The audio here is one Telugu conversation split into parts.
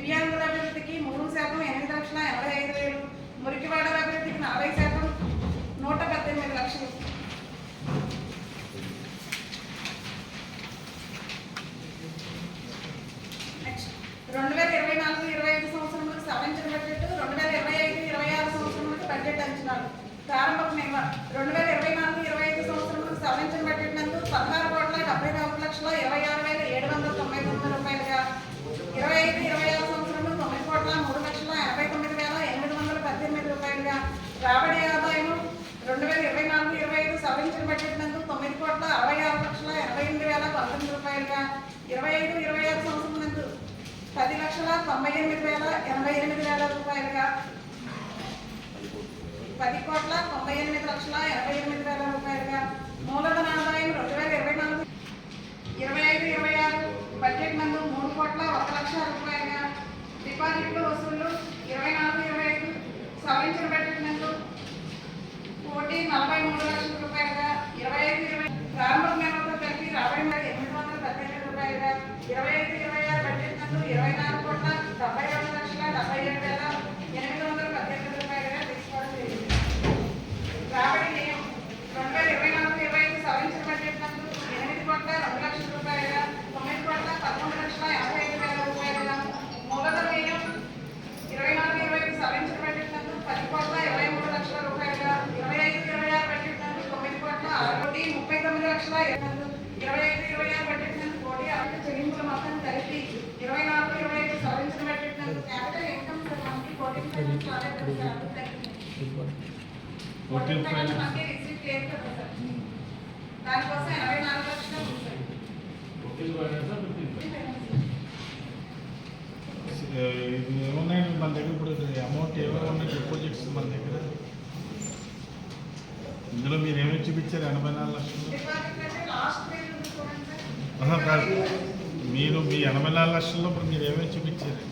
దివ్యాంగుల అభివృద్ధికి 3% 8,85,000, మురికివాడల అభివృద్ధికి 40% 118 లక్షలు. నెక్స్ట్ 2024-25 సంవత్సరంలో సవరించిన బడ్జెట్, 2025-26 సంవత్సరంలో బడ్జెట్ అంచనాలు. ప్రారంభ నిల్వ 2024-25 సంవత్సరంలో సవరించిన బడ్జెట్ నందు 16,74,26,799 రూపాయలుగా, 25-26 సంవత్సరంలో 9,03,89,818 రూపాయలుగా. రాబడి ఆదాయం 2024-25 సవరించిన బడ్జెట్ నందు 9,66,88,019 రూపాయలుగా, 25-26 సంవత్సరం నందు 10,98,088 రూపాయలుగా, 10,98,088 రూపాయలుగా. మూలధన ఆదాయం 2024-25-26 బడ్జెట్ నందు 3,01,00,000 రూపాయలుగా. డిపాజిట్లు వసూళ్లు 24-25 సవరించిన బడ్జెట్ నందు 1,43,00,000 రూపాయలుగా, 25-20 ప్రారంభ నిల్వతో కలిపి రాబడి 818 రూపాయలుగా, 25-26 బడ్జెట్ నందు 24,72,77,818 రూపాయలుగా తీసుకోవడం జరిగింది. రాబడి వ్యయం 2024-25 సవరించిన బడ్జెట్ నందు 8,02,00,000 రూపాయలుగా, 9,11,85,000 రూపాయలుగా. మూలధన వ్యయం 24-25 సవరించిన బడ్జెట్ నందు 10,23,00,000 రూపాయలుగా, 25-26 బడ్జెట్ నందు 9,39,00,000 నందు, 25-26 బడ్జెట్ నందు 1,60,000 చెల్లింపుల మొత్తం కలిపి 24-25 సవరించిన బడ్జెట్ నందు క్యాపిటల్ ఇన్కమ్ మనకి 14,500 మనకి రిసీవ్ లేదు కదా సార్, దానికోసం 84 లక్షలు ఉంది సార్. ఇది ఏమున్నాయండి మన దగ్గర ఇప్పుడు అమౌంట్ ఏమైనా ఉన్నాయి డిపాజిట్స్ మన దగ్గర? ఇందులో మీరు ఏమేమి చూపించారు? 84 లక్షలు కాదు, మీరు మీ 84 లక్షల్లో ఇప్పుడు మీరు ఏమేమి చూపించారు?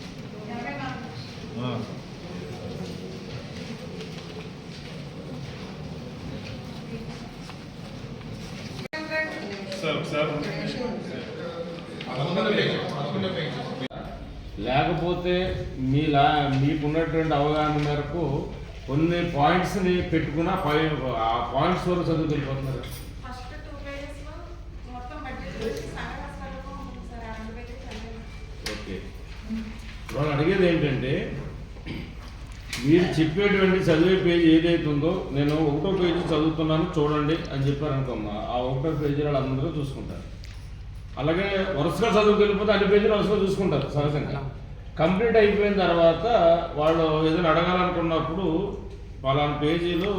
లేకపోతే మీకున్నటువంటి అవగాహన మేరకు కొన్ని పాయింట్స్ని పెట్టుకున్న ఆ పాయింట్స్ వరకు చదువు వెళ్ళిపోతున్నారు. ఓకే, వాళ్ళు అడిగేది ఏంటంటే మీరు చెప్పేటువంటి చదివే పేజీ ఏదైతే ఉందో, నేను 1వ పేజీ చదువుతున్నాను చూడండి అని చెప్పారనుకోమ్మా, ఆ 1వ పేజీ వాళ్ళు అందరూ చూసుకుంటారు. అలాగే వరుసగా చదువుకు వెళ్ళిపోతే అన్ని పేజీలు వరుసగా చూసుకుంటారు సహజంగా. కంప్లీట్ అయిపోయిన తర్వాత వాళ్ళు ఏదైనా అడగాలనుకున్నప్పుడు పలానా పేజీలో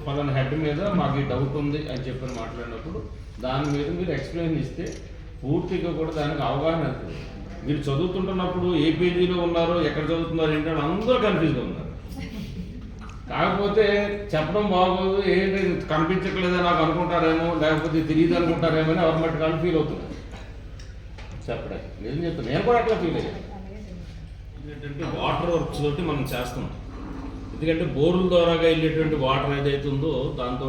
పలానా హెడ్ మీద మాకు ఈ డౌట్ ఉంది అని చెప్పని మాట్లాడినప్పుడు దాని మీద మీరు ఎక్స్ప్లెయిన్ ఇస్తే పూర్తిగా కూడా దానికి అవగాహన అవుతుంది. మీరు చదువుతుంటున్నప్పుడు ఏ పేజీలో ఉన్నారో, ఎక్కడ చదువుతున్నారో ఏంటంటే అందరూ కన్ఫ్యూజ్గా ఉన్నారు. కాకపోతే చెప్పడం బాగోదు, ఏంటి కనిపించట్లేదో నాకు అనుకుంటారేమో, లేకపోతే తెలియదు అనుకుంటారేమో అని ఎవరి మట్టి కానీ ఫీల్ అవుతుంది చెప్పడానికి. నిజం చెప్తాను, నేను కూడా అట్లా ఫీల్ అయ్యాను. ఏంటంటే వాటర్ వర్క్స్ తోటి మనం చేస్తున్నాం. ఎందుకంటే బోర్ల ద్వారాగా వెళ్ళేటువంటి వాటర్ ఏదైతే ఉందో దాంతో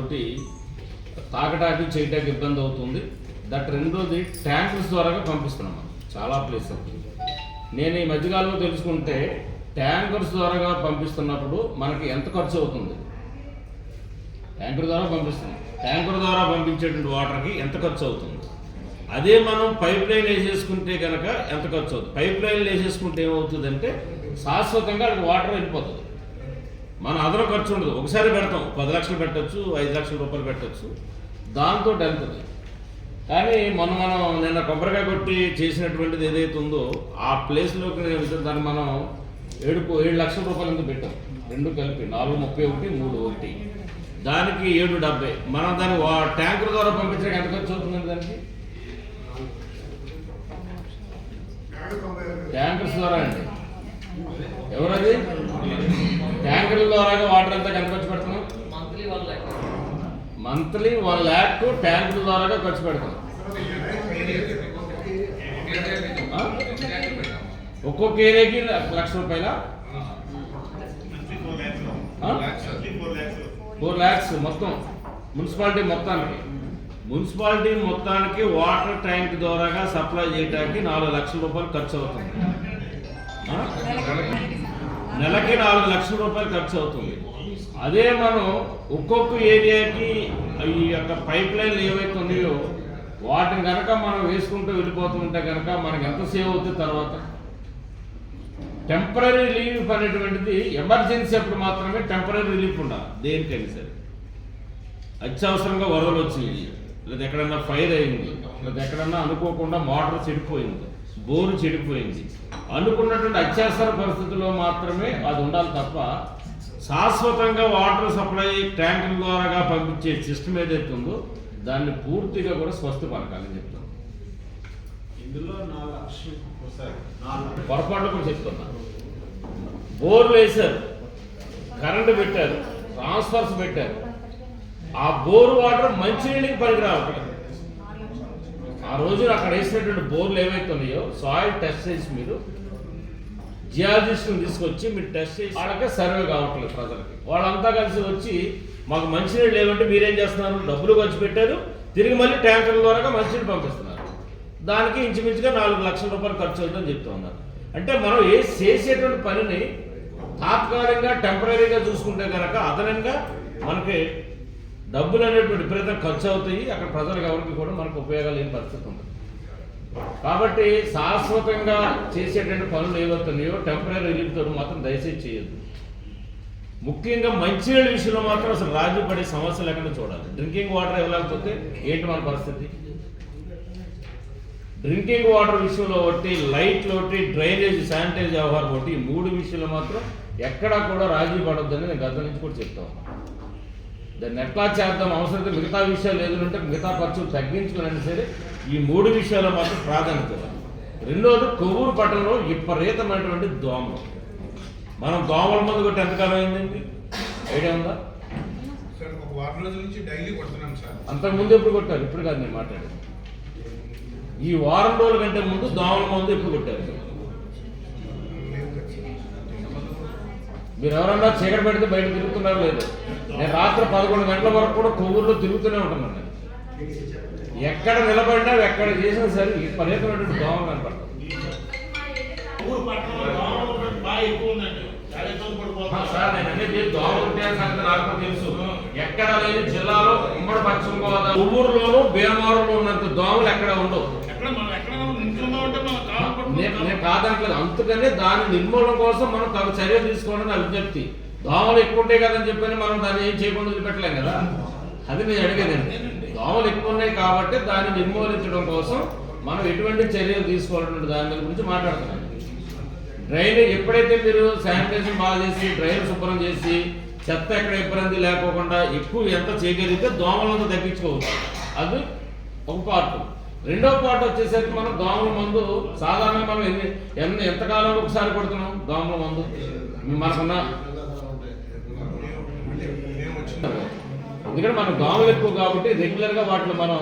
తాగటానికి చేయటానికి ఇబ్బంది అవుతుంది. దట్ రెండోది ట్యాంకర్స్ ద్వారాగా పంపిస్తున్నాం మనం చాలా ప్లేస్ అవుతుంది. నేను ఈ మధ్యకాలంలో తెలుసుకుంటే ట్యాంకర్స్ ద్వారాగా పంపిస్తున్నప్పుడు మనకి ఎంత ఖర్చు అవుతుంది, ట్యాంకర్ ద్వారా పంపిస్తున్నాం, ట్యాంకర్ ద్వారా పంపించేటువంటి వాటర్కి ఎంత ఖర్చు అవుతుంది. అదే మనం పైప్ లైన్ వేసేసుకుంటే కనుక ఎంత ఖర్చు అవుతుంది. పైప్ లైన్లు వేసేసుకుంటే ఏమవుతుందంటే శాశ్వతంగా అది వాటర్ వెళ్ళిపోతుంది, మన అదనపు ఖర్చు ఉండదు. ఒకసారి పెడతాం, 10 లక్షలు పెట్టచ్చు, 5 లక్షల రూపాయలు పెట్టచ్చు, దాంతో వెళ్తుంది. కానీ మనం నిన్న కొబ్బరికాయ కొట్టి చేసినటువంటిది ఏదైతే ఉందో ఆ ప్లేస్లోకి దాన్ని మనం 7 లక్షల రూపాయలు ఎందుకు పెట్టాం, రెండు కలిపి 431, 3 దానికి 770. మనం దాన్ని ట్యాంకర్ ద్వారా పంపించడానికి ఎంత ఖర్చు అవుతుందండి దానికి? ట్యాంకర్స్ ద్వారా అండి. ఎవరది? ట్యాంకర్ల ద్వారా వాటర్ అంతా ఎంత ఖర్చు పెడుతున్నాం? మంత్లీ 1 lakh ట్యాంకుల ద్వారా ఖర్చు పెడతాం. ఒక్కొక్క ఏరియాకి 1 లక్ష రూపాయల 4 lakhs మొత్తం మున్సిపాలిటీ మొత్తానికి వాటర్ ట్యాంక్ ద్వారాగా సప్లై చేయడానికి 4 లక్షల రూపాయలు ఖర్చు అవుతుంది. నెలకి 4 లక్షల రూపాయలు ఖర్చు అవుతుంది. అదే మనం ఒక్కొక్క ఏరియాకి ఈ యొక్క పైప్ లైన్లు ఏవైతే ఉన్నాయో వాటిని కనుక మనం వేసుకుంటూ వెళ్ళిపోతూ ఉంటే కనుక మనకి ఎంత సేవ్ అవుతుంది. తర్వాత టెంపరీ రిలీఫ్ అనేటువంటిది ఎమర్జెన్సీ అప్పుడు మాత్రమే టెంపరీ రిలీఫ్ ఉండాలి. దేనికైనా సరే అత్యవసరంగా వరదలు వచ్చినాయి, లేదా ఎక్కడన్నా ఫైర్ అయింది, లేదా ఎక్కడన్నా అనుకోకుండా మోటార్ చెడిపోయింది, బోరు చెడిపోయింది, అనుకున్నటువంటి అత్యవసర పరిస్థితుల్లో మాత్రమే అది ఉండాలి తప్ప శాశ్వతంగా వాటర్ సప్లై ట్యాంకుల ద్వారా పంపించే సిస్టమ్ ఏదైతే ఉందో దాన్ని పూర్తిగా కూడా స్వస్థపరకాలని చెప్తాను. ఇందులో 4 లక్షలు పొరపాట్లు కూడా చెప్తున్నా. బోర్లు వేశారు, కరెంటు పెట్టారు, ట్రాన్స్ఫర్స్ పెట్టారు, ఆ బోరు వాటర్ మంచినీళ్ళకి పనికి రావట్లేదు. ఆ రోజున అక్కడ వేసినటువంటి బోర్లు ఏవైతే ఉన్నాయో సాయిల్ టెస్ట్ చేసి మీరు జియాలజిస్ట్ని తీసుకొచ్చి మీరు టెస్ట్ చేసి వాళ్ళకే సర్వే కావట్లేదు ప్రజలకి. వాళ్ళంతా కలిసి వచ్చి మాకు మంచినీళ్ళు లేవంటే మీరేం చేస్తున్నారు, డబ్బులు ఖర్చు పెట్టారు, తిరిగి మళ్ళీ ట్యాంకర్ల ద్వారా మంచినీళ్ళు పంపిస్తున్నారు. దానికి ఇంచుమించుగా 4 లక్షల రూపాయలు ఖర్చు అవుతుందని చెప్తూ ఉన్నారు. అంటే మనం చేసేటువంటి పనిని తాత్కాలికంగా టెంపరీగా చూసుకుంటే కనుక అదనంగా మనకి డబ్బులు అనేటువంటి విపరీతం ఖర్చు అవుతాయి. అక్కడ ప్రజలకు ఎవరికి కూడా మనకు ఉపయోగాలు లేని పరిస్థితి ఉంటుంది. కాబట్టి శాశ్వతంగా చేసేటువంటి పనులు ఏవవుతున్నాయో టెంపరీ రిలీఫ్ తోటి మాత్రం దయచేసి చేయొద్దు. ముఖ్యంగా మంచినీళ్ళ విషయంలో మాత్రం అసలు రాజీ పడే సమస్య లేకుండా చూడాలి. డ్రింకింగ్ వాటర్ ఇవ్వలేకపోతే ఏంటి మన పరిస్థితి? డ్రింకింగ్ వాటర్ విషయంలో ఒకటి, లైట్లు ఒకటి, డ్రైనేజ్ శానిటైజ్ వ్యవహారం ఒకటి, ఈ 3 విషయంలో మాత్రం ఎక్కడా కూడా రాజీ పడొద్దని నేను గత నుంచి కూడా చెప్తా ఉన్నాను. దాన్ని ఎట్లా చేద్దాం, అవసరమైతే మిగతా విషయాలు ఏదంటే మిగతా ఖర్చులు తగ్గించుకుని సరే ఈ 3 విషయాల్లో మాత్రం ప్రాధాన్యత ఇవ్వాలి. రెండోది కొవ్వూరు పట్టణంలో విపరీతమైనటువంటి దోమలు. మనం దోమల మందు కొట్టి ఎంతకాలం అయిందండి, ఐడియా ఉందా? సార్ ఒక వారం రోజుల నుంచి డైలీ కొడుతున్నాం సార్. అంతకుముందు ఎప్పుడు కొట్టారు? ఇప్పుడు కాదు నేను మాట్లాడేది. ఈ వారం రోజుల కంటే ముందు దోమల మందు ఎప్పుడు కొట్టారు? మీరు ఎవరన్నా చీకటి పెడితే బయట తిరుగుతున్నారో లేదు. నేను రాత్రి 11 గంటల వరకు కూడా కొవ్వూరులో తిరుగుతూనే ఉంటున్నాను. ఎక్కడ నిలబడినా ఎక్కడ చేసినా సరే విపరీతమైనటువంటి దోమలు కనపడతాం. సార్ నేను అనేది దోమలు ఉంటాయని సంగతి నాకు తెలుసు. ఎక్కడ లేని జిల్లాలో ఉమ్మడి పశ్చిమ గోదావరి కొవ్వూరులోను భీమవరంలో ఉన్నంత దోమలు ఎక్కడ ఉండవు. నేను కాదనట్లేదు. అందుకనే దాని నిర్మూలన కోసం మనం తగు చర్యలు తీసుకోవడం నా విజ్ఞప్తి. దోమలు ఎక్కువ ఉంటాయి కదని చెప్పని మనం దాన్ని ఏం చేయకుండా వదిలిపెట్టలేం కదా. అది నేను అడిగేదండి. దోమలు ఎక్కువ ఉన్నాయి కాబట్టి దాన్ని నిర్మూలించడం కోసం మనం ఎటువంటి చర్యలు తీసుకోవాలన్న దాని గురించి మాట్లాడుతున్నాను. డ్రైనేజ్ ఎప్పుడైతే మీరు శానిటైజేషన్ బాగా చేసి డ్రైన్ శుభ్రం చేసి చెత్త ఎక్కడ ఇబ్బంది లేకోకుండా ఎక్కువ ఎంత చేయగలిగితే దోమలంతా తగ్గించుకోవచ్చు. అది ఒక పార్ట్. రెండో పార్ట్ వచ్చేసరికి మనం దోమల మందు సాధారణంగా మనం ఎంతకాలం ఒకసారి కొడుతున్నాం దోమల మందు మనకున్న. ఎందుకంటే మనం దోమలు ఎక్కువ కాబట్టి రెగ్యులర్గా వాటిని మనం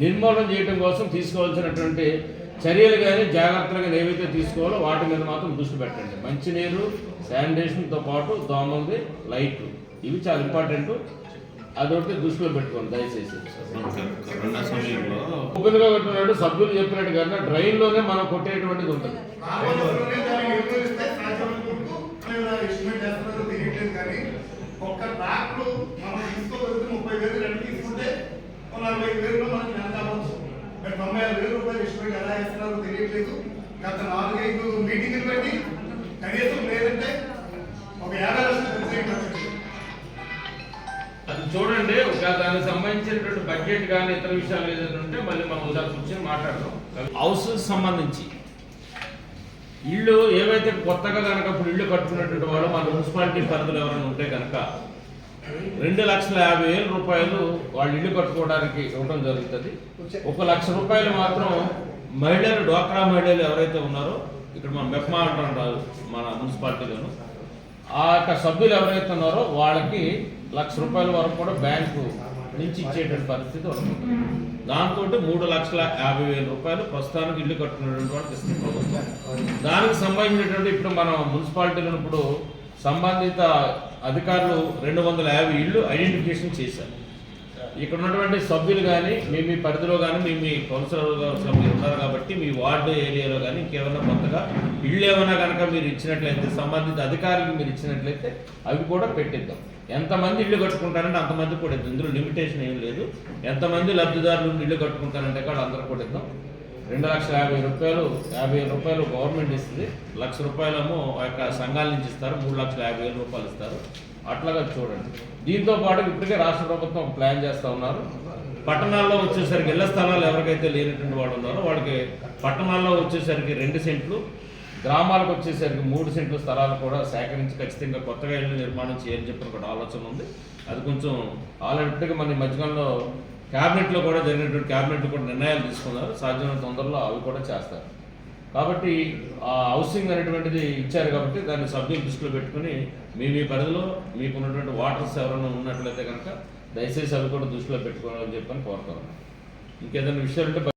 నిర్మూలన చేయడం కోసం తీసుకోవాల్సినటువంటి చర్యలు కానీ జాగ్రత్తలు కానీ ఏవైతే తీసుకోవాలో వాటి మీద మాత్రం దృష్టి పెట్టండి. మంచినీరు, శానిటేషన్తో పాటు దోమలది, లైట్లు, ఇవి చాలా ఇంపార్టెంట్. అదొకటి దృష్టిలో పెట్టుకోండి దయచేసి. ఓపెన్గా కొట్టినట్టు సభ్యులు చెప్పినట్టు కన్నా డ్రైన్లోనే మనం కొట్టేటువంటిది ఉంటుంది. ఒక్క ట్రాక్లు మనం తీసుకోగలిగితే 30,000 రెండు తీసుకుంటే 45,000 మనకి ఎంత అవ్వచ్చు. 96,000 రూపాయలు ఎస్టిమేట్ ఎలా వేస్తున్నారో తెలియట్లేదు. గత 4-5 మీటింగ్లు పెట్టి కనీసం లేదంటే ఒక 50 లక్షలు. అది చూడండి. ఒక దానికి సంబంధించినటువంటి బడ్జెట్ కానీ ఇతర విషయాలు ఏదైనా ఉంటే మళ్ళీ మనం ఒకసారి కూర్చొని మాట్లాడదాం. హౌస్ సంబంధించి ఇళ్ళు ఏవైతే కొత్తగా కనుక ఇప్పుడు ఇళ్ళు కట్టుకున్నటువంటి వాళ్ళు మన మున్సిపాలిటీ పరిధిలో ఎవరైనా ఉంటే కనుక 2,50,000 రూపాయలు వాళ్ళు ఇల్లు కట్టుకోవడానికి ఇవ్వడం జరుగుతుంది. 1,00,000 రూపాయలు మాత్రం మహిళలు, డ్వాక్రా మహిళలు ఎవరైతే ఉన్నారో ఇక్కడ మన మెప్మా అంటారు మన మున్సిపాలిటీలోను, ఆ యొక్క సభ్యులు ఎవరైతే ఉన్నారో వాళ్ళకి 1,00,000 రూపాయల వరకు కూడా బ్యాంకు నుంచి ఇచ్చేటువంటి పరిస్థితి వస్తుంది. దాంతో 3,50,000 రూపాయలు ప్రస్తుతానికి ఇల్లు కట్టుకునేటువంటి వాళ్ళకి ఇస్తుంది ప్రభుత్వం. దానికి సంబంధించినటువంటి ఇప్పుడు మనం మున్సిపాలిటీలో ఇప్పుడు సంబంధిత అధికారులు 250 ఇళ్ళు ఐడెంటిఫికేషన్ చేశారు. ఇక్కడ ఉన్నటువంటి సభ్యులు కానీ మీ పరిధిలో కానీ మీ కౌన్సిలర్గా మీరు ఉన్నారు కాబట్టి మీ వార్డు ఏరియాలో కానీ ఇంకేమైనా కొత్తగా ఇళ్ళు ఏమైనా కనుక మీరు ఇచ్చినట్లయితే సంబంధిత అధికారులకు మీరు ఇచ్చినట్లయితే అవి కూడా పెట్టిద్దాం. ఎంతమంది ఇల్లు కట్టుకుంటారంటే అంతమంది కూడా ఇద్దాం. ఇందులో లిమిటేషన్ ఏం లేదు. ఎంతమంది లబ్ధిదారులు ఇల్లు కట్టుకుంటారంటే కూడా అందరూ కూడా ఇద్దాం. 2,50,000 రూపాయలు గవర్నమెంట్ ఇస్తుంది, ₹1,00,000 ఆ యొక్క సంఘాల నుంచి ఇస్తారు, ₹3,50,000 ఇస్తారు. అట్లాగా చూడండి. దీంతో పాటు ఇప్పటికే రాష్ట్ర ప్రభుత్వం ప్లాన్ చేస్తూ ఉన్నారు. పట్టణాల్లో వచ్చేసరికి ఇళ్ల స్థలాలు ఎవరికైతే లేనటువంటి వాడు ఉన్నారో వాళ్ళకి పట్టణాల్లో వచ్చేసరికి 2 సెంట్లు, గ్రామాలకు వచ్చేసరికి 3 సెంట్లు స్థలాలు కూడా సేకరించి ఖచ్చితంగా కొత్తగా ఇళ్ళు నిర్మాణం చేయాలని చెప్పిన ఒక ఆలోచన ఉంది. అది కొంచెం ఆల్రెడీ ఇప్పటికే మన మధ్యకాలంలో క్యాబినెట్లో కూడా జరిగినటువంటి క్యాబినెట్లో కూడా నిర్ణయాలు తీసుకున్నారు. సాధ్యమైన తొందరలో అవి కూడా చేస్తారు. కాబట్టి ఆ హౌసింగ్ అనేటువంటిది ఇచ్చారు కాబట్టి దాన్ని సభ్యులు దృష్టిలో పెట్టుకుని మీ పరిధిలో మీకున్నటువంటి వాటర్స్ ఎవరైనా ఉన్నట్లయితే కనుక దయచేసి అవి కూడా దృష్టిలో పెట్టుకోవాలని చెప్పని కోరుతాను. ఇంకేదైనా విషయాలు ఉంటే